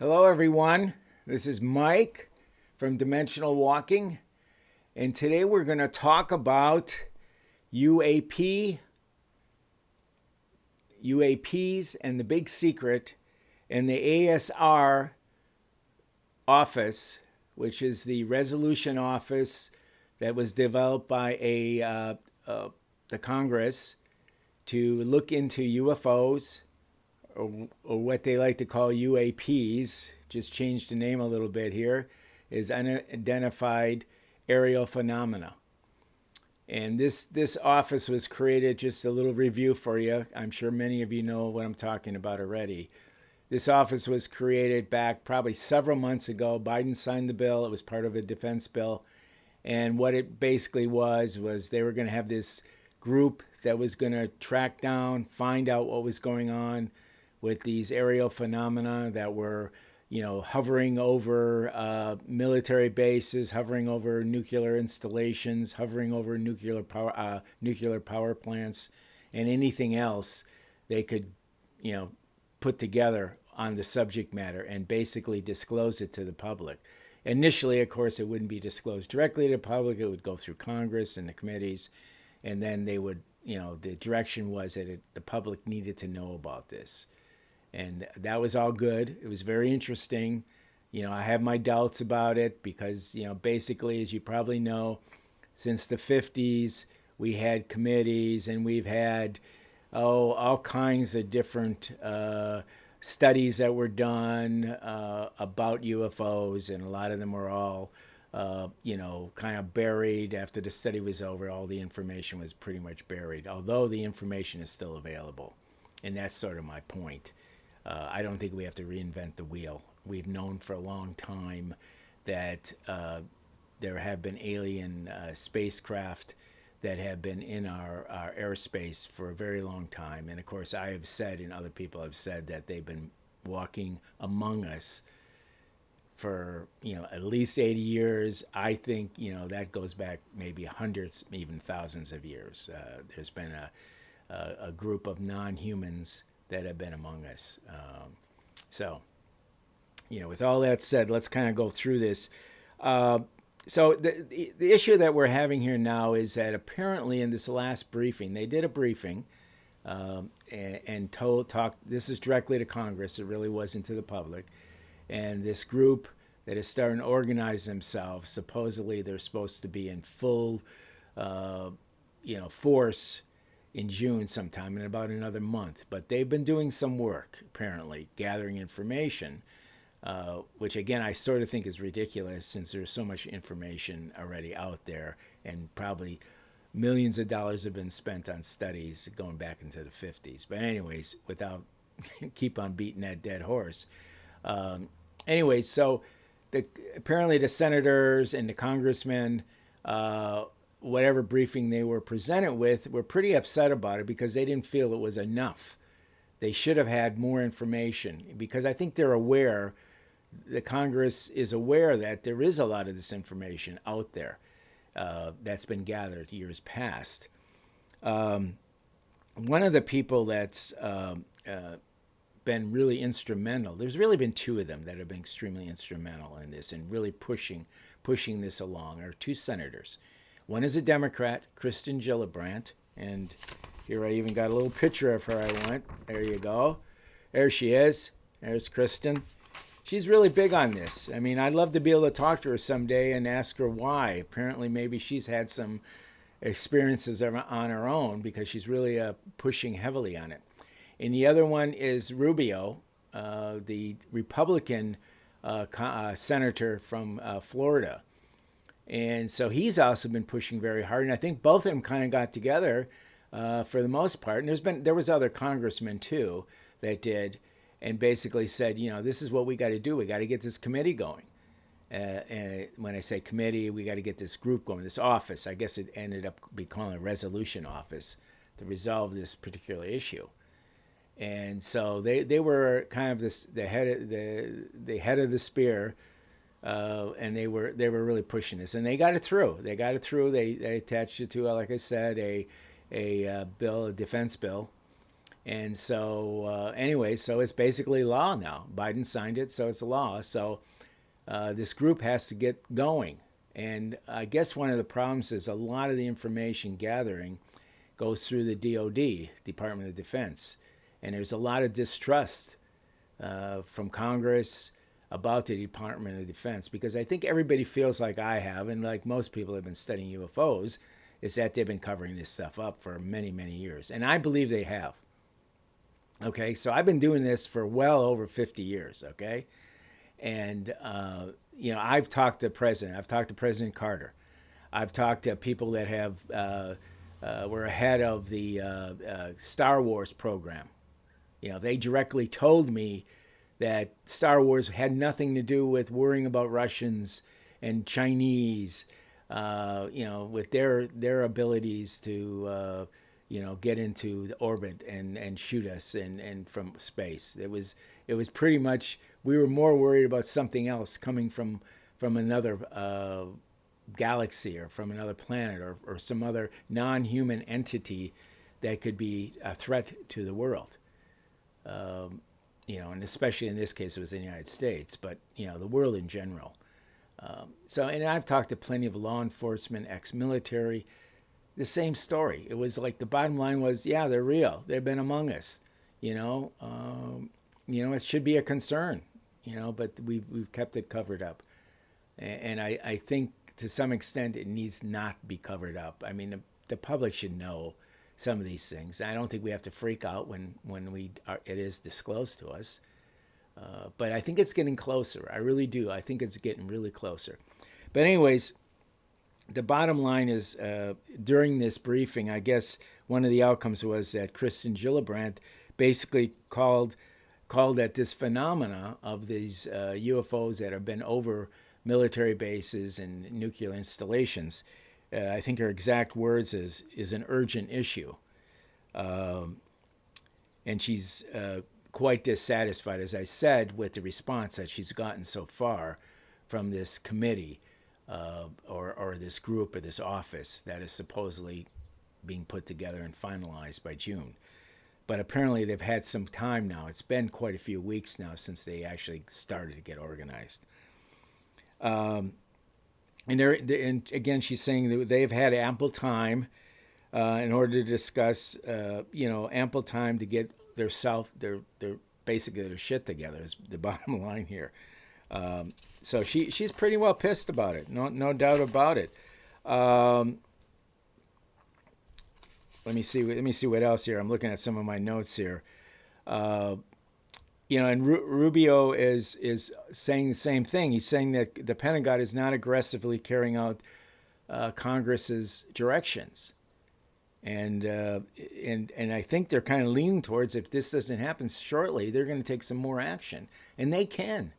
Hello, everyone. This is Mike from Dimensional Walking, and today we're going to talk about UAP, UAPs, and the big secret in the ASR office, which is the resolution office that was developed by the Congress to look into UFOs, or what they like to call UAPs, just changed the name a little bit here, is unidentified aerial phenomena. And this office was created, just a little review for you. I'm sure many of you know what I'm talking about already. This office was created back probably several months ago. Biden signed the bill. It was part of a defense bill. And what it basically was they were going to have this group that was going to track down, find out what was going on with these aerial phenomena that were, hovering over military bases, hovering over nuclear installations, hovering over nuclear power plants, and anything else they could, put together on the subject matter and basically disclose it to the public. Initially, of course, it wouldn't be disclosed directly to the public. It would go through Congress and the committees, and then they would, the direction was that the public needed to know about this. And that was all good. It was very interesting. I have my doubts about it because, basically, as you probably know, since the 50s, we had committees and we've had, all kinds of different studies that were done about UFOs. And a lot of them were all, kind of buried. After the study was over, all the information was pretty much buried, although the information is still available. And that's sort of my point. I don't think we have to reinvent the wheel. We've known for a long time that there have been alien spacecraft that have been in our airspace for a very long time. And of course, I have said, and other people have said, that they've been walking among us for, at least 80 years. I think, that goes back maybe hundreds, even thousands of years. There's been a group of non-humans that have been among us. So, with all that said, let's kind of go through this. So the issue that we're having here now is that apparently in this last briefing, they did a briefing and talked. This is directly to Congress. It really wasn't to the public. And this group that is starting to organize themselves, supposedly they're supposed to be in full, force in June sometime, in about another month. But they've been doing some work, apparently, gathering information, which, again, I sort of think is ridiculous since there's so much information already out there, and probably millions of dollars have been spent on studies going back into the 50s. But anyways, without keep on beating that dead horse. Anyways, so apparently the senators and the congressmen, whatever briefing they were presented with, were pretty upset about it because they didn't feel it was enough. They should have had more information because I think they're aware, the Congress is aware that there is a lot of this information out there that's been gathered years past. One of the people that's been really instrumental, there's really been two of them that have been extremely instrumental in this and really pushing this along, are two senators. One is a Democrat, Kirsten Gillibrand, and here I even got a little picture of her I want. There you go. There she is. There's Kirsten. She's really big on this. I mean, I'd love to be able to talk to her someday and ask her why. Apparently, maybe she's had some experiences on her own because she's really pushing heavily on it. And the other one is Rubio, the Republican senator from Florida. And so he's also been pushing very hard. And I think both of them kind of got together for the most part. And there was other congressmen too that did, and basically said, this is what we got to do. We got to get this committee going. And when I say committee, we got to get this group going, this office. I guess it ended up becoming a resolution office to resolve this particular issue. And so they were kind of the head of the spear. And they were really pushing this, and they got it through. They attached it to, like I said, a defense bill, And so, anyway, so it's basically law now. Biden signed it, so it's law. So this group has to get going. And I guess one of the problems is a lot of the information gathering goes through the DOD, Department of Defense. And there's a lot of distrust from Congress about the Department of Defense, because I think everybody feels like I have, and like most people have been studying UFOs, is that they've been covering this stuff up for many, many years. And I believe they have. Okay, so I've been doing this for well over 50 years, okay? And, I've talked to President. I've talked to President Carter. I've talked to people that have were ahead of the Star Wars program. They directly told me that Star Wars had nothing to do with worrying about Russians and Chinese, with their abilities to, get into the orbit and shoot us and from space. It was pretty much, we were more worried about something else coming from another galaxy or from another planet or some other non-human entity that could be a threat to the world. And especially in this case, it was in the United States, but, the world in general. And I've talked to plenty of law enforcement, ex-military, the same story. It was like the bottom line was, yeah, they're real. They've been among us, it should be a concern, but we've kept it covered up. And I think to some extent it needs not be covered up. I mean, the public should know some of these things. I don't think we have to freak out when it is disclosed to us. But I think it's getting closer. I really do. I think it's getting really closer. But anyways, the bottom line is during this briefing, I guess one of the outcomes was that Kirsten Gillibrand basically called at this phenomena of these UFOs that have been over military bases and nuclear installations. I think her exact words is an urgent issue. And she's quite dissatisfied, as I said, with the response that she's gotten so far from this committee or this group or this office that is supposedly being put together and finalized by June. But apparently they've had some time now. It's been quite a few weeks now since they actually started to get organized. And again, she's saying that they've had ample time in order to discuss, ample time to get their basically their shit together is the bottom line here. So she's pretty well pissed about it. No doubt about it. Let me see what else here. I'm looking at some of my notes here. And Rubio is saying the same thing. He's saying that the Pentagon is not aggressively carrying out Congress's directions, and I think they're kind of leaning towards, if this doesn't happen shortly, they're going to take some more action, and they can.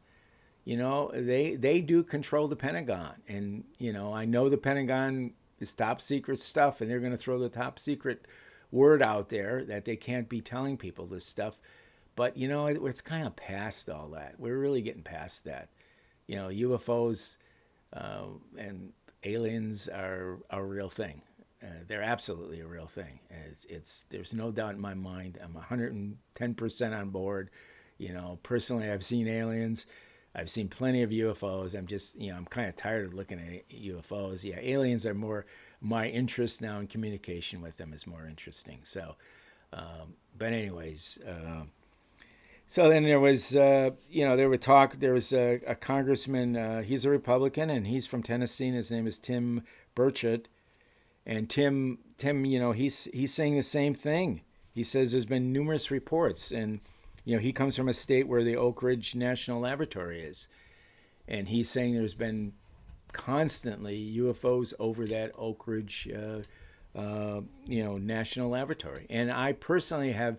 They do control the Pentagon, and I know the Pentagon is top secret stuff, and they're going to throw the top secret word out there that they can't be telling people this stuff. But, it's kind of past all that. We're really getting past that. UFOs and aliens are a real thing. They're absolutely a real thing. There's no doubt in my mind. I'm 110% on board. Personally, I've seen aliens. I've seen plenty of UFOs. I'm just, I'm kind of tired of looking at UFOs. Yeah, aliens are more my interest now, and communication with them is more interesting. So, but anyways, so then there was, there was a congressman, he's a Republican, and he's from Tennessee, and his name is Tim Burchett. And Tim, he's saying the same thing. He says there's been numerous reports, and, he comes from a state where the Oak Ridge National Laboratory is. And he's saying there's been constantly UFOs over that Oak Ridge, National Laboratory. And I personally have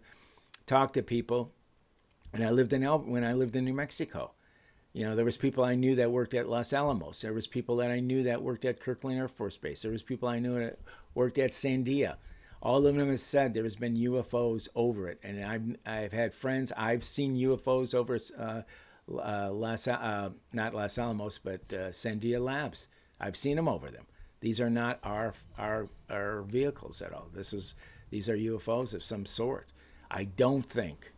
talked to people, and when I lived in New Mexico. There was people I knew that worked at Los Alamos. There was people that I knew that worked at Kirkland Air Force Base. There was people I knew that worked at Sandia. All of them have said there has been UFOs over it. And I've had friends. I've seen UFOs over not Los Alamos, but Sandia Labs. I've seen them over them. These are not our vehicles at all. These are UFOs of some sort. I don't think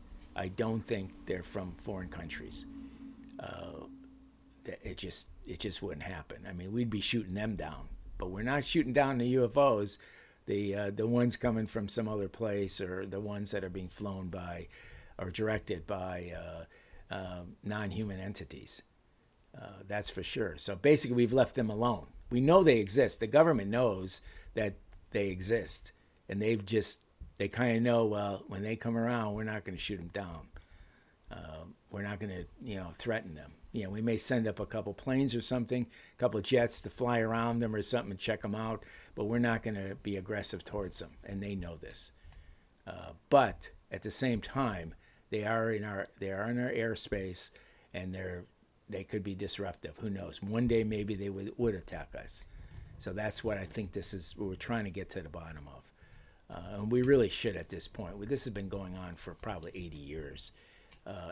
they're from foreign countries. It just wouldn't happen. I mean, we'd be shooting them down, but we're not shooting down the UFOs, the ones coming from some other place, or the ones that are being flown by or directed by non-human entities. That's for sure. So basically, we've left them alone. We know they exist. The government knows that they exist, and they kind of know, well, when they come around, we're not going to shoot them down. We're not going to, threaten them. We may send up a couple planes or something, a couple of jets to fly around them or something and check them out, but we're not going to be aggressive towards them, and they know this. But at the same time, they are in our airspace, and they could be disruptive. Who knows? One day maybe they would attack us. So that's what I think this is. We're trying to get to the bottom of, and we really should at this point. This has been going on for probably 80 years.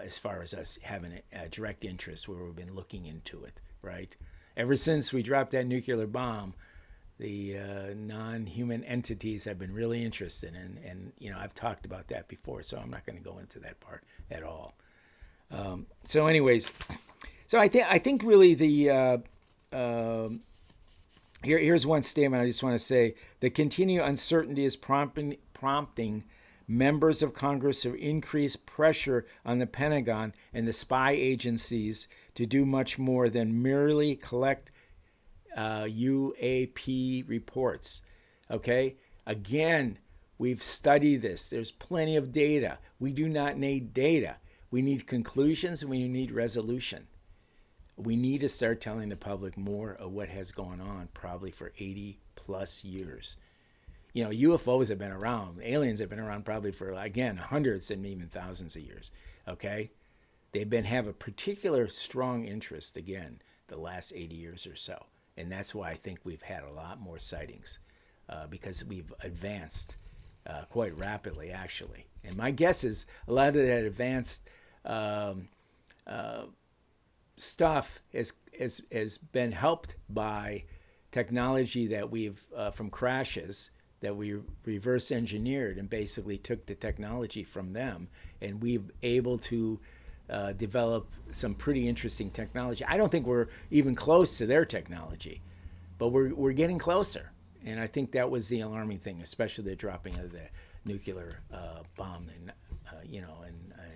As far as us having a direct interest where we've been looking into it, right? Ever since we dropped that nuclear bomb, the non-human entities have been really interested in, and I've talked about that before, so I'm not going to go into that part at all. So anyways, so I think really here's one statement I just want to say: the continued uncertainty is prompting members of Congress to increase pressure on the Pentagon and the spy agencies to do much more than merely collect UAP reports. Okay? Again, we've studied this. There's plenty of data. We do not need data. We need conclusions, and we need resolution. We need to start telling the public more of what has gone on probably for 80 plus years. UFOs have been around. Aliens have been around probably for, again, hundreds and even thousands of years. Okay? Have a particular strong interest, again, the last 80 years or so. And that's why I think we've had a lot more sightings, because we've advanced quite rapidly, actually. And my guess is a lot of that advanced stuff has been helped by technology that we've, from crashes, that we reverse engineered and basically took the technology from them, and we've able to develop some pretty interesting technology. I don't think we're even close to their technology, but we're getting closer. And I think that was the alarming thing, especially the dropping of the nuclear bomb in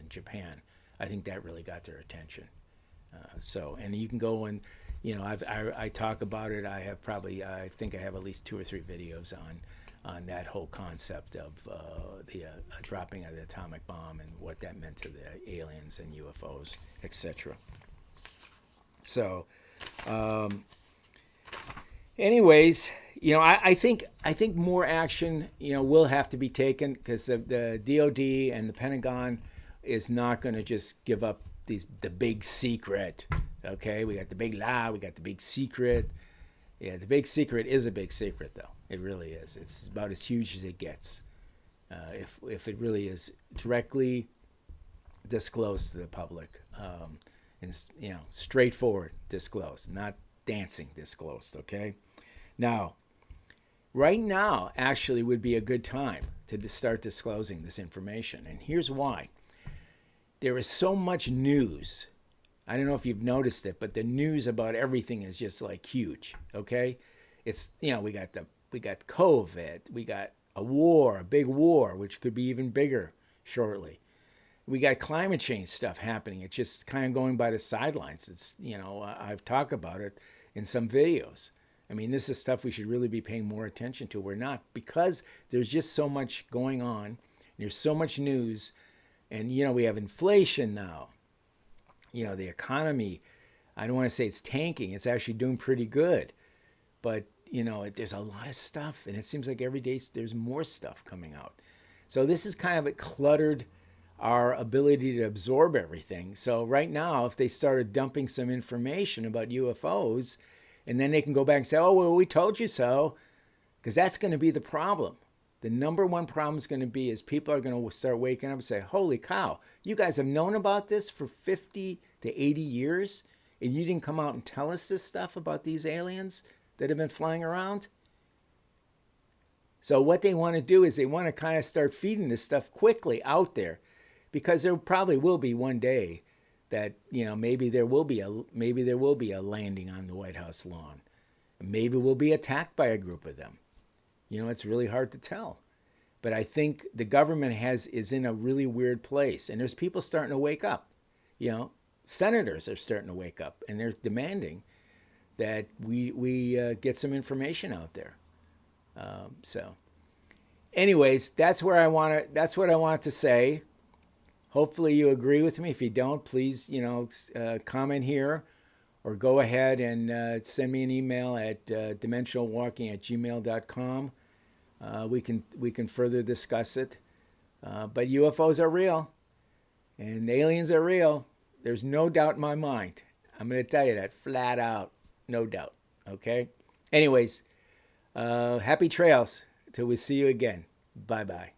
Japan. I think that really got their attention. And you can go and, I talk about it. I think I have at least 2 or 3 videos on that whole concept of the dropping of the atomic bomb and what that meant to the aliens and UFOs, etc. So, anyways, I think more action, will have to be taken, because the DOD and the Pentagon is not going to just give up the big secret. Okay, we got the big lie, we got the big secret. Yeah, the big secret is a big secret, though. It really is. It's about as huge as it gets. If it really is directly disclosed to the public, and straightforward disclosed, not dancing disclosed. Okay. Now, right now actually would be a good time to start disclosing this information, and here's why. There is so much news. I don't know if you've noticed it, but the news about everything is just like huge. Okay, it's we got COVID, we got a big war, which could be even bigger shortly. We got climate change stuff happening. It's just kind of going by the sidelines. It's I've talked about it in some videos. I mean, this is stuff we should really be paying more attention to. We're not, because there's just so much going on. There's so much news, and we have inflation now. The economy, I don't want to say it's tanking. It's actually doing pretty good. But, there's a lot of stuff. And it seems like every day there's more stuff coming out. So this is kind of cluttered our ability to absorb everything. So right now, if they started dumping some information about UFOs, and then they can go back and say, oh, well, we told you so. Because that's going to be the problem. The number one problem is going to be is people are going to start waking up and say, holy cow, you guys have known about this for 50 to 80 years, and you didn't come out and tell us this stuff about these aliens that have been flying around? So what they want to do is they want to kind of start feeding this stuff quickly out there, because there probably will be one day that, you know, maybe there will be a landing on the White House lawn. Maybe we'll be attacked by a group of them. You know, it's really hard to tell. But I think the government is in a really weird place, and there's people starting to wake up. You know, senators are starting to wake up, and they're demanding that we get some information out there. So, anyways, that's what I want to say. Hopefully, you agree with me. If you don't, please, you know, comment here, or go ahead and send me an email at dimensionalwalking@gmail.com. We can further discuss it. But UFOs are real, and aliens are real. There's no doubt in my mind. I'm going to tell you that flat out, no doubt. Okay. Anyways, happy trails till we see you again. Bye bye.